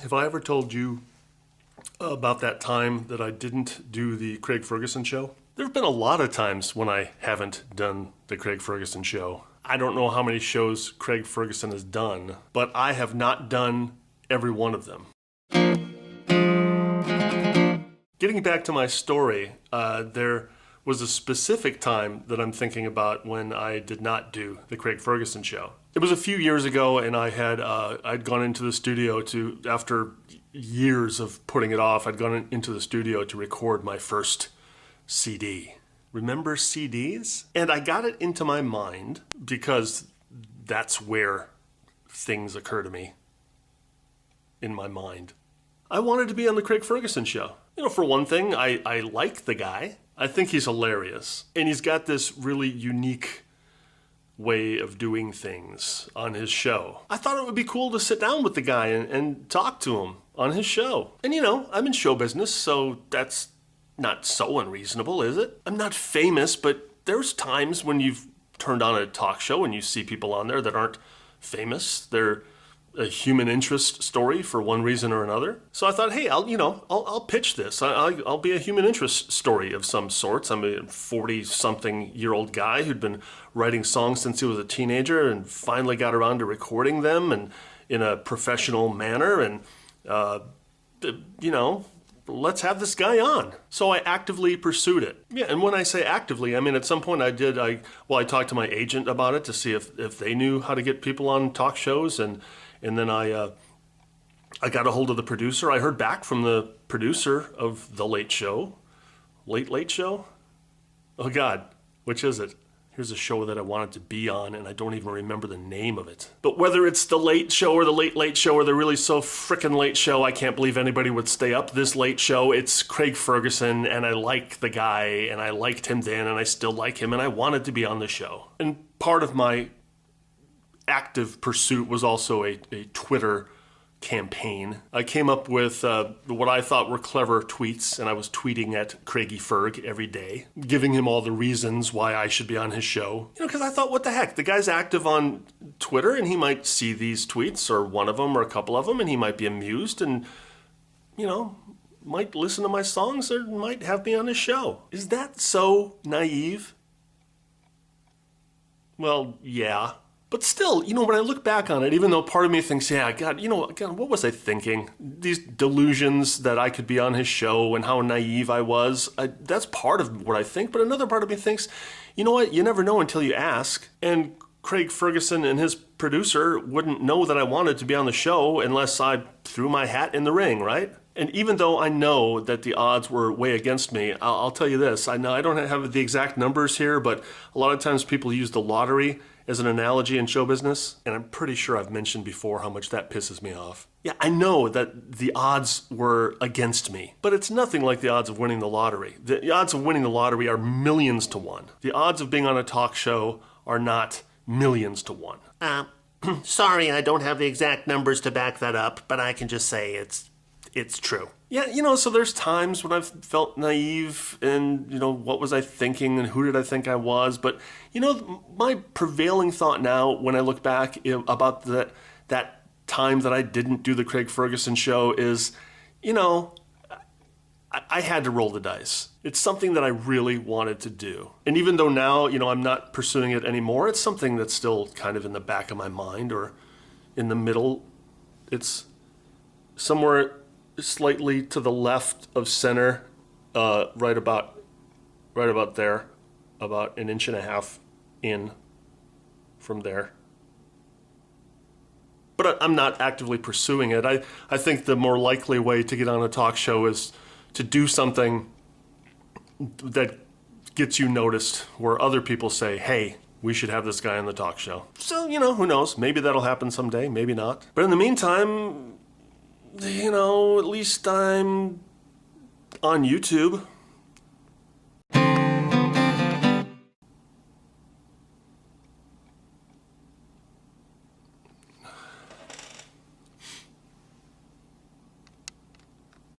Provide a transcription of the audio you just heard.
Have I ever told you about that time that I didn't do the Craig Ferguson show? There have been a lot of times when I haven't done the Craig Ferguson show. I don't know how many shows Craig Ferguson has done, but I have not done every one of them. Getting back to my story, there was a specific time that I'm thinking about when I did not do the Craig Ferguson show. It was a few years ago, and I'd gone into the studio after years of putting it off, I'd gone into the studio to record my first CD. Remember CDs? And I got it into my mind because that's where things occur to me in my mind. I wanted to be on the Craig Ferguson show. For one thing, I like the guy. I think he's hilarious. And he's got this really unique way of doing things on his show. I thought it would be cool to sit down with the guy and talk to him on his show. And I'm in show business, so that's not so unreasonable, is it? I'm not famous, but there's times when you've turned on a talk show and you see people on there that aren't famous. They're a human interest story for one reason or another. So I thought, hey, I'll pitch this. I'll be a human interest story of some sorts. I'm a 40-something-year-old guy who'd been writing songs since he was a teenager and finally got around to recording them and in a professional manner. And, let's have this guy on. So I actively pursued it. Yeah, and when I say actively, I mean at some point I talked to my agent about it to see if they knew how to get people on talk shows, and then I got a hold of the producer. I heard back from the producer of The Late Show. Late Show? Oh God, which is it? Here's a show that I wanted to be on, and I don't even remember the name of it. But whether it's The Late Show or The Late Show or the really so frickin' late show, I can't believe anybody would stay up this late show. It's Craig Ferguson, and I like the guy, and I liked him then, and I still like him, and I wanted to be on the show. And part of my active pursuit was also a Twitter campaign. I came up with what I thought were clever tweets, and I was tweeting at Craigie Ferg every day, giving him all the reasons why I should be on his show. Because I thought, what the heck? The guy's active on Twitter, and he might see these tweets, or one of them, or a couple of them, and he might be amused, and, might listen to my songs, or might have me on his show. Is that so naive? Well, yeah. But still, when I look back on it, even though part of me thinks, yeah, God, what was I thinking? These delusions that I could be on his show and how naive I was, that's part of what I think. But another part of me thinks, you know what? You never know until you ask. And Craig Ferguson and his producer wouldn't know that I wanted to be on the show unless I threw my hat in the ring, right? And even though I know that the odds were way against me, I'll tell you this. I know I don't have the exact numbers here, but a lot of times people use the lottery as an analogy in show business, and I'm pretty sure I've mentioned before how much that pisses me off. Yeah, I know that the odds were against me, but it's nothing like the odds of winning the lottery. The odds of winning the lottery are millions to one. The odds of being on a talk show are not millions to one. Sorry, I don't have the exact numbers to back that up, but I can just say it's true. Yeah, so there's times when I've felt naive and, what was I thinking and who did I think I was? But, my prevailing thought now when I look back about that time that I didn't do the Craig Ferguson show is, I had to roll the dice. It's something that I really wanted to do. And even though now, I'm not pursuing it anymore, it's something that's still kind of in the back of my mind or in the middle. It's somewhere slightly to the left of center, right about there, about an inch and a half in from there. But I'm not actively pursuing it. I think the more likely way to get on a talk show is to do something that gets you noticed, where other people say, hey, we should have this guy on the talk show. So, who knows? Maybe that'll happen someday, maybe not. But in the meantime, at least I'm on YouTube.